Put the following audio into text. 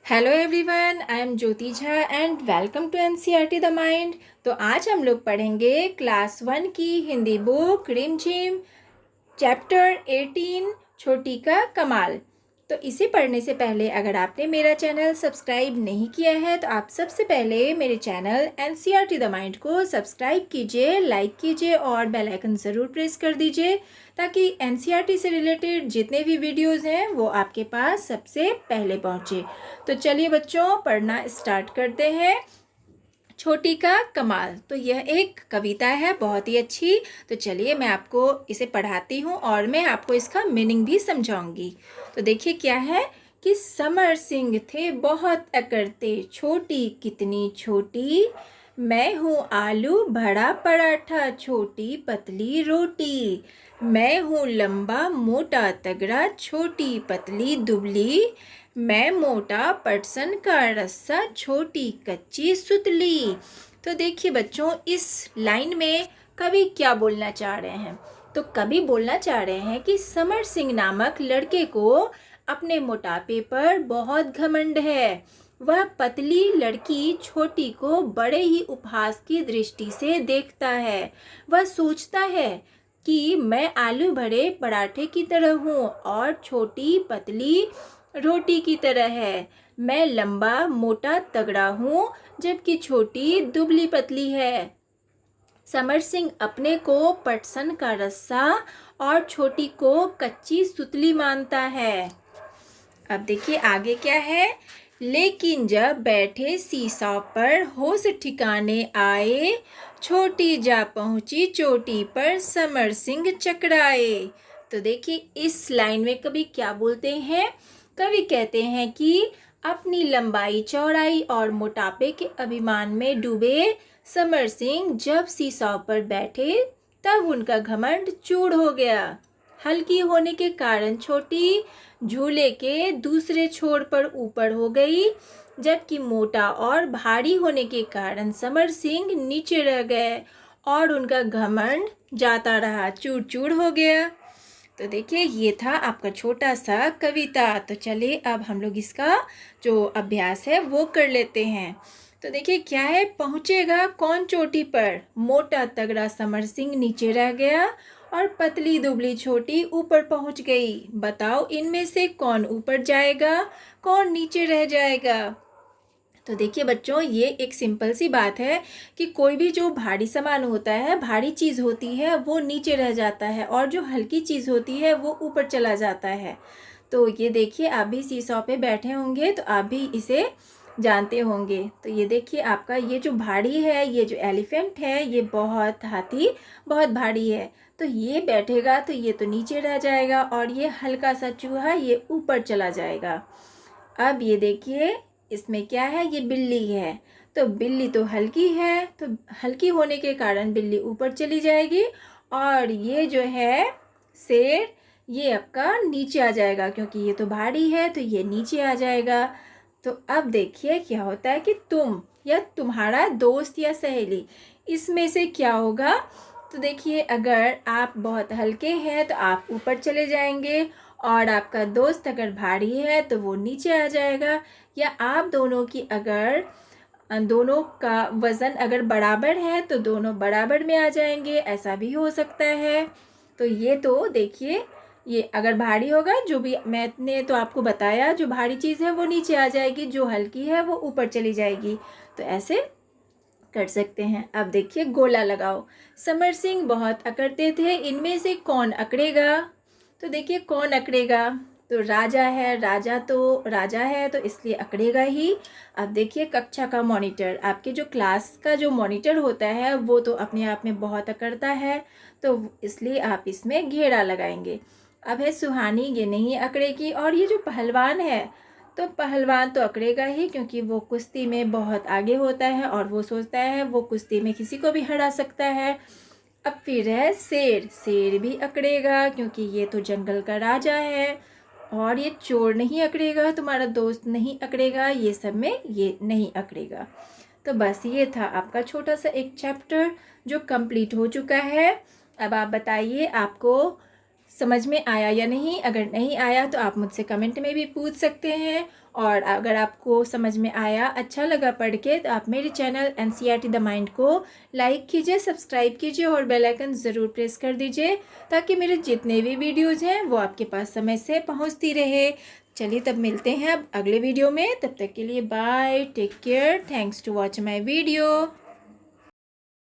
Hello everyone, I am Jyoti Jha and welcome to NCERT the mind. तो आज हम लोग पढ़ेंगे क्लास 1 की हिंदी बुक रिमझिम चैप्टर 18 छोटी का कमाल। तो इसे पढ़ने से पहले अगर आपने मेरा चैनल सब्सक्राइब नहीं किया है तो आप सबसे पहले मेरे चैनल एनसीईआरटी द माइंड को सब्सक्राइब कीजिए, लाइक कीजिए और बेल आइकन ज़रूर प्रेस कर दीजिए ताकि एनसीईआरटी से रिलेटेड जितने भी वीडियोज़ हैं वो आपके पास सबसे पहले पहुँचे। तो चलिए बच्चों, पढ़ना स्टार्ट करते हैं। छोटी का कमाल। तो यह एक कविता है बहुत ही अच्छी। तो चलिए मैं आपको इसे पढ़ाती हूँ और मैं आपको इसका मीनिंग भी समझाऊंगी। तो देखिए क्या है कि समर सिंह थे बहुत अकड़ते, छोटी कितनी छोटी, मैं हूँ आलू बड़ा पराठा, छोटी पतली रोटी, मैं हूँ लंबा मोटा तगड़ा, छोटी पतली दुबली, मैं मोटा पटसन का रस्सा, छोटी कच्ची सुतली। तो देखिए बच्चों, इस लाइन में कवि क्या बोलना चाह रहे हैं। तो कवि बोलना चाह रहे हैं कि समर सिंह नामक लड़के को अपने मोटापे पर बहुत घमंड है। वह पतली लड़की छोटी को बड़े ही उपहास की दृष्टि से देखता है। वह सोचता है कि मैं आलू भरे पराठे की तरह हूँ और छोटी पतली रोटी की तरह है। मैं लंबा मोटा तगड़ा हूँ जबकि छोटी दुबली पतली है। समर सिंह अपने को पटसन का रस्सा और छोटी को कच्ची सुतली मानता है। अब देखिए आगे क्या है। लेकिन जब बैठे सीसॉ पर होश ठिकाने आए, छोटी जा पहुंची चोटी पर समर सिंह चकराए। तो देखिए इस लाइन में कवि क्या बोलते हैं। कवि कहते हैं कि अपनी लंबाई चौड़ाई और मोटापे के अभिमान में डूबे समर सिंह जब सीसॉ पर बैठे तब उनका घमंड चूर हो गया। हल्की होने के कारण छोटी झूले के दूसरे छोर पर ऊपर हो गई, जबकि मोटा और भारी होने के कारण समर सिंह नीचे रह गए और उनका घमंड जाता रहा, चूर चूर हो गया। तो देखिए ये था आपका छोटा सा कविता। तो चलिए अब हम लोग इसका जो अभ्यास है वो कर लेते हैं। तो देखिए क्या है, पहुँचेगा कौन चोटी पर। मोटा तगड़ा समर सिंह नीचे रह गया और पतली दुबली छोटी ऊपर पहुंच गई। बताओ इनमें से कौन ऊपर जाएगा, कौन नीचे रह जाएगा। तो देखिए बच्चों, ये एक सिंपल सी बात है कि कोई भी जो भारी सामान होता है, भारी चीज़ होती है, वो नीचे रह जाता है और जो हल्की चीज़ होती है वो ऊपर चला जाता है। तो ये देखिए आप भी सीसॉ पे बैठे होंगे तो आप भी इसे जानते होंगे। तो ये देखिए आपका ये जो भारी है, ये जो एलिफेंट है, ये बहुत हाथी बहुत भारी है। तो ये बैठेगा तो ये तो नीचे रह जाएगा और ये हल्का सा चूहा ये ऊपर चला जाएगा। अब ये देखिए इसमें क्या है, ये बिल्ली है। तो बिल्ली तो हल्की है, तो हल्की होने के कारण बिल्ली ऊपर चली जाएगी और ये जो है शेर, ये आपका नीचे आ जाएगा क्योंकि ये तो भारी है तो ये नीचे आ जाएगा। तो अब देखिए क्या होता है कि तुम या तुम्हारा दोस्त या सहेली, इसमें से क्या होगा। तो देखिए अगर आप बहुत हल्के हैं तो आप ऊपर चले जाएंगे और आपका दोस्त अगर भारी है तो वो नीचे आ जाएगा। या आप दोनों की अगर दोनों का वज़न अगर बराबर है तो दोनों बराबर में आ जाएंगे, ऐसा भी हो सकता है। तो ये तो देखिए ये अगर भारी होगा, जो भी मैंने तो आपको बताया, जो भारी चीज़ है वो नीचे आ जाएगी, जो हल्की है वो ऊपर चली जाएगी। तो ऐसे कर सकते हैं। अब देखिए गोला लगाओ। समर सिंह बहुत अकड़ते थे, इनमें से कौन अकड़ेगा। तो देखिए कौन अकड़ेगा। तो राजा है, राजा है तो इसलिए अकड़ेगा ही। अब देखिए कक्षा का मॉनिटर, आपके जो क्लास का जो मॉनिटर होता है वो तो अपने आप में बहुत अकड़ता है, तो इसलिए आप इसमें घेरा लगाएंगे। अब है सुहानी, ये नहीं अकड़ेगी। और ये जो पहलवान है, तो पहलवान तो अकड़ेगा ही क्योंकि वो कुश्ती में बहुत आगे होता है और वो सोचता है वो कुश्ती में किसी को भी हरा सकता है। अब फिर है शेर, शेर भी अकड़ेगा क्योंकि ये तो जंगल का राजा है। और ये चोर नहीं अकड़ेगा, तुम्हारा दोस्त नहीं अकड़ेगा, ये सब में ये नहीं अकड़ेगा। तो बस ये था आपका छोटा सा एक चैप्टर जो कंप्लीट हो चुका है। अब आप बताइए आपको समझ में आया या नहीं। अगर नहीं आया तो आप मुझसे कमेंट में भी पूछ सकते हैं। और अगर आपको समझ में आया, अच्छा लगा पढ़ के, तो आप मेरे चैनल एनसीईआरटी द माइंड को लाइक कीजिए, सब्सक्राइब कीजिए और बेल आइकन ज़रूर प्रेस कर दीजिए, ताकि मेरे जितने भी वीडियोज़ हैं वो आपके पास समय से पहुंचती रहे। चलिए तब मिलते हैं अब अगले वीडियो में। तब तक के लिए bye, take care, thanks to watch my video.